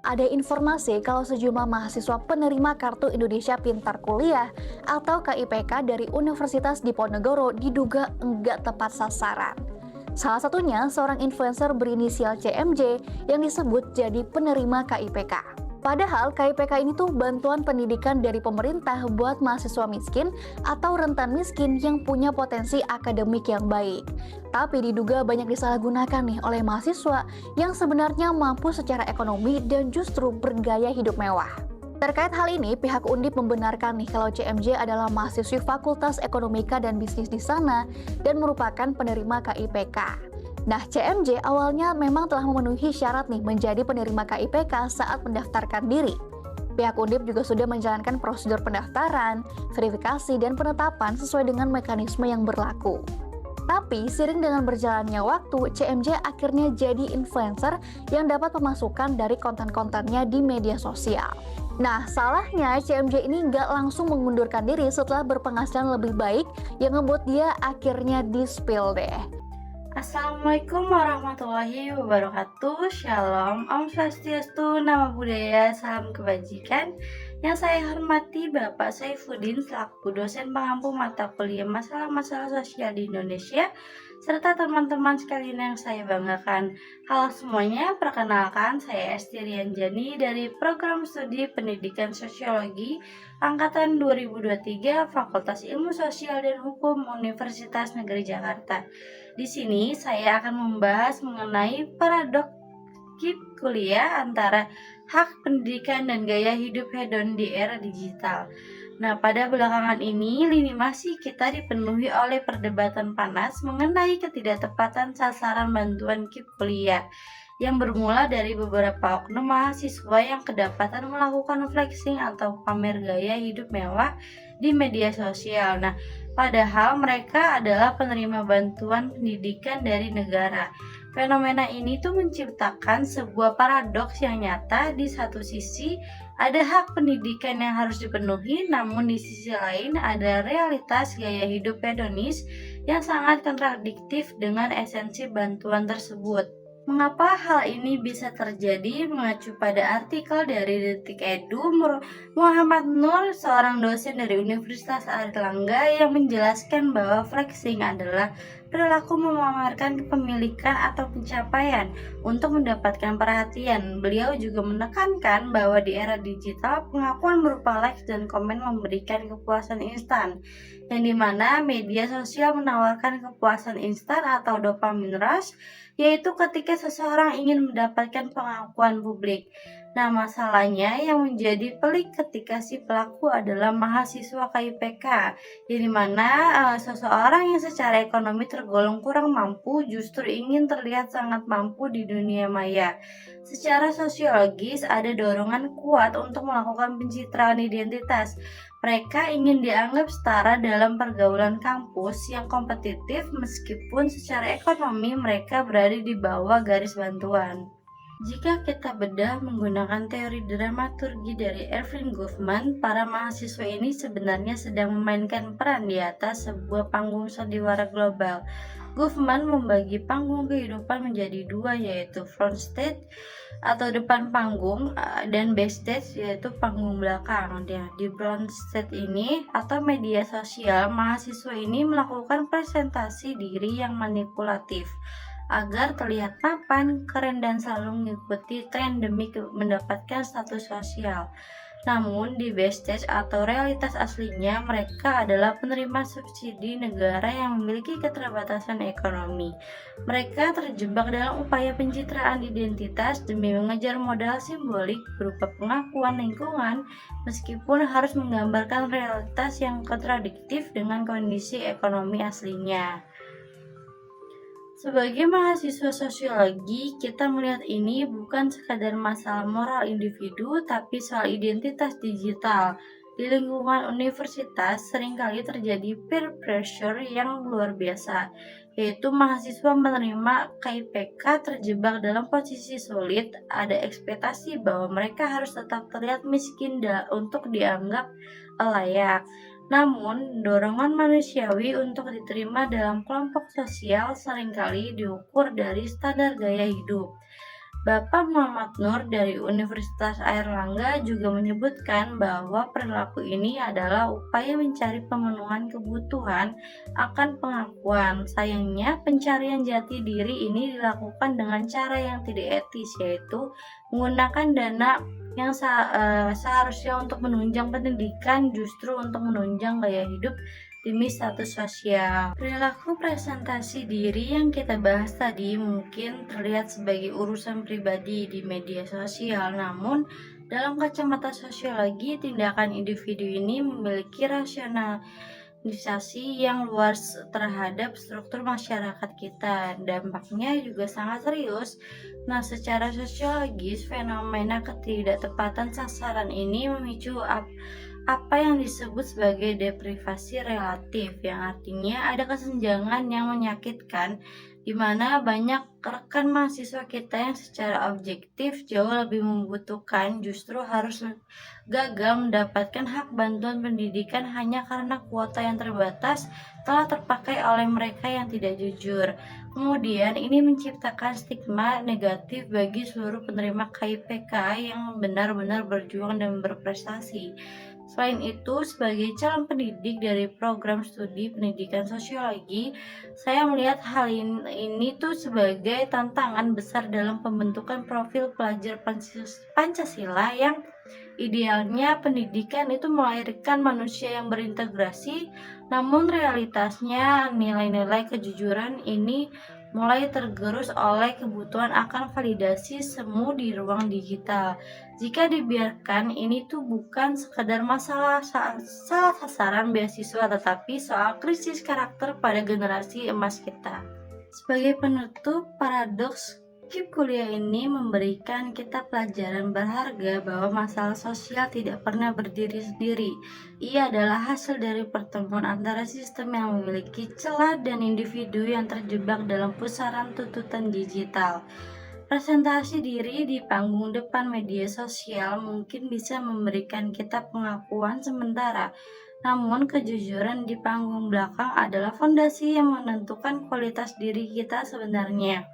ada informasi kalau sejumlah mahasiswa penerima Kartu Indonesia Pintar Kuliah atau KIPK dari Universitas Diponegoro diduga enggak tepat sasaran. Salah satunya seorang influencer berinisial CMJ yang disebut jadi penerima KIPK. Padahal KIPK ini tuh bantuan pendidikan dari pemerintah buat mahasiswa miskin atau rentan miskin yang punya potensi akademik yang baik. Tapi diduga banyak disalahgunakan nih oleh mahasiswa yang sebenarnya mampu secara ekonomi dan justru bergaya hidup mewah. Terkait hal ini, pihak Undip membenarkan nih kalau CMJ adalah mahasiswi Fakultas Ekonomika dan Bisnis di sana dan merupakan penerima KIPK. Nah, CMJ awalnya memang telah memenuhi syarat nih menjadi penerima KIPK saat mendaftarkan diri. Pihak Undip juga sudah menjalankan prosedur pendaftaran, verifikasi, dan penetapan sesuai dengan mekanisme yang berlaku. Tapi, seiring dengan berjalannya waktu, CMJ akhirnya jadi influencer yang dapat pemasukan dari konten-kontennya di media sosial. Nah, salahnya CMJ ini nggak langsung mengundurkan diri setelah berpenghasilan lebih baik yang ngebuat dia akhirnya di-spill deh. Assalamualaikum warahmatullahi wabarakatuh. Shalom, Om Swastiastu, Namo Buddhaya, salam kebajikan. Yang saya hormati Bapak Saifuddin selaku dosen pengampu mata kuliah masalah-masalah sosial di Indonesia, serta teman-teman sekalian yang saya banggakan. Halo semuanya, perkenalkan saya Esti Rianjani dari Program Studi Pendidikan Sosiologi Angkatan 2023 Fakultas Ilmu Sosial dan Hukum Universitas Negeri Jakarta. Di sini saya akan membahas mengenai paradok KIP kuliah antara hak pendidikan dan gaya hidup hedon di era digital. Nah, pada belakangan ini, lini masa kita dipenuhi oleh perdebatan panas mengenai ketidaktepatan sasaran bantuan KIP kuliah yang bermula dari beberapa oknum mahasiswa yang kedapatan melakukan flexing atau pamer gaya hidup mewah di media sosial. Nah, padahal mereka adalah penerima bantuan pendidikan dari negara. Fenomena ini tuh menciptakan sebuah paradoks yang nyata. Di satu sisi ada hak pendidikan yang harus dipenuhi, namun di sisi lain ada realitas gaya hidup hedonis yang sangat kontradiktif dengan esensi bantuan tersebut. Mengapa hal ini bisa terjadi? Mengacu pada artikel dari Detik Edu, Muhammad Nur, seorang dosen dari Universitas Airlangga, yang menjelaskan bahwa flexing adalah perilaku memamerkan kepemilikan atau pencapaian untuk mendapatkan perhatian. Beliau juga menekankan bahwa di era digital, pengakuan berupa likes dan komen memberikan kepuasan instan, yang dimana media sosial menawarkan kepuasan instan atau dopamine rush, yaitu ketika seseorang ingin mendapatkan pengakuan publik. Nah, masalahnya yang menjadi pelik ketika si pelaku adalah mahasiswa KIPK, yang dimana seseorang yang secara ekonomi tergolong kurang mampu justru ingin terlihat sangat mampu di dunia maya. Secara sosiologis ada dorongan kuat untuk melakukan pencitraan identitas. Mereka ingin dianggap setara dalam pergaulan kampus yang kompetitif meskipun secara ekonomi mereka berada di bawah garis bantuan. Jika kita bedah menggunakan teori dramaturgi dari Erving Goffman, para mahasiswa ini sebenarnya sedang memainkan peran di atas sebuah panggung sandiwara global. Goffman membagi panggung kehidupan menjadi dua, yaitu front stage atau depan panggung dan backstage yaitu panggung belakang. Di front stage ini atau media sosial, mahasiswa ini melakukan presentasi diri yang manipulatif agar terlihat mapan, keren, dan selalu mengikuti tren demi mendapatkan status sosial. Namun di backstage atau realitas aslinya, mereka adalah penerima subsidi negara yang memiliki keterbatasan ekonomi. Mereka terjebak dalam upaya pencitraan identitas demi mengejar modal simbolik berupa pengakuan lingkungan, meskipun harus menggambarkan realitas yang kontradiktif dengan kondisi ekonomi aslinya. Sebagai mahasiswa sosiologi, kita melihat ini bukan sekadar masalah moral individu, tapi soal identitas digital. Di lingkungan universitas, seringkali terjadi peer pressure yang luar biasa, yaitu mahasiswa menerima KIPK terjebak dalam posisi sulit. Ada ekspektasi bahwa mereka harus tetap terlihat miskin untuk dianggap layak. Namun, dorongan manusiawi untuk diterima dalam kelompok sosial seringkali diukur dari standar gaya hidup. Bapak Muhammad Nur dari Universitas Airlangga juga menyebutkan bahwa perilaku ini adalah upaya mencari pemenuhan kebutuhan akan pengakuan. Sayangnya, pencarian jati diri ini dilakukan dengan cara yang tidak etis, yaitu menggunakan dana yang seharusnya untuk menunjang pendidikan justru untuk menunjang gaya hidup demi status sosial. Perilaku presentasi diri yang kita bahas tadi mungkin terlihat sebagai urusan pribadi di media sosial, namun dalam kacamata sosiologi, tindakan individu ini memiliki rasionalisasi yang luas terhadap struktur masyarakat kita. Dampaknya juga sangat serius. Nah, secara sosiologis, fenomena ketidaktepatan sasaran ini memicu apa yang disebut sebagai deprivasi relatif, yang artinya ada kesenjangan yang menyakitkan di mana banyak rekan mahasiswa kita yang secara objektif jauh lebih membutuhkan justru harus gagal mendapatkan hak bantuan pendidikan hanya karena kuota yang terbatas telah terpakai oleh mereka yang tidak jujur. Kemudian ini menciptakan stigma negatif bagi seluruh penerima KIPK yang benar-benar berjuang dan berprestasi. Selain itu, sebagai calon pendidik dari program studi pendidikan sosiologi, saya melihat hal ini tuh sebagai tantangan besar dalam pembentukan profil pelajar Pancasila yang idealnya pendidikan itu melahirkan manusia yang berintegrasi, namun realitasnya nilai-nilai kejujuran ini mulai tergerus oleh kebutuhan akan validasi semu di ruang digital. Jika dibiarkan, ini tuh bukan sekedar masalah salah sasaran beasiswa, tetapi soal krisis karakter pada generasi emas kita. Sebagai penutup, paradoks KIP kuliah ini memberikan kita pelajaran berharga bahwa masalah sosial tidak pernah berdiri sendiri. Ia adalah hasil dari pertemuan antara sistem yang memiliki celah dan individu yang terjebak dalam pusaran tuntutan digital. Presentasi diri di panggung depan media sosial mungkin bisa memberikan kita pengakuan sementara, namun kejujuran di panggung belakang adalah fondasi yang menentukan kualitas diri kita sebenarnya.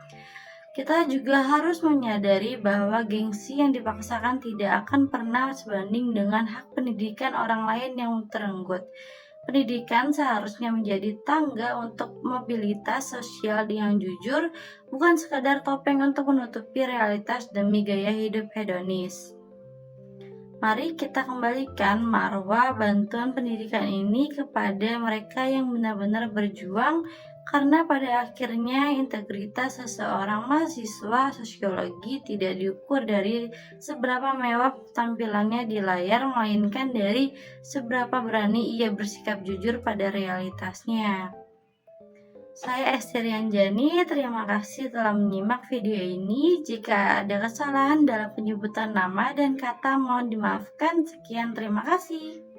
Kita juga harus menyadari bahwa gengsi yang dipaksakan tidak akan pernah sebanding dengan hak pendidikan orang lain yang terenggut. Pendidikan seharusnya menjadi tangga untuk mobilitas sosial yang jujur, bukan sekadar topeng untuk menutupi realitas demi gaya hidup hedonis. Mari kita kembalikan marwah bantuan pendidikan ini kepada mereka yang benar-benar berjuang, karena pada akhirnya integritas seseorang mahasiswa sosiologi tidak diukur dari seberapa mewah tampilannya di layar, melainkan dari seberapa berani ia bersikap jujur pada realitasnya. Saya Esterian Jani, terima kasih telah menyimak video ini. Jika ada kesalahan dalam penyebutan nama dan kata mohon dimaafkan. Sekian, terima kasih.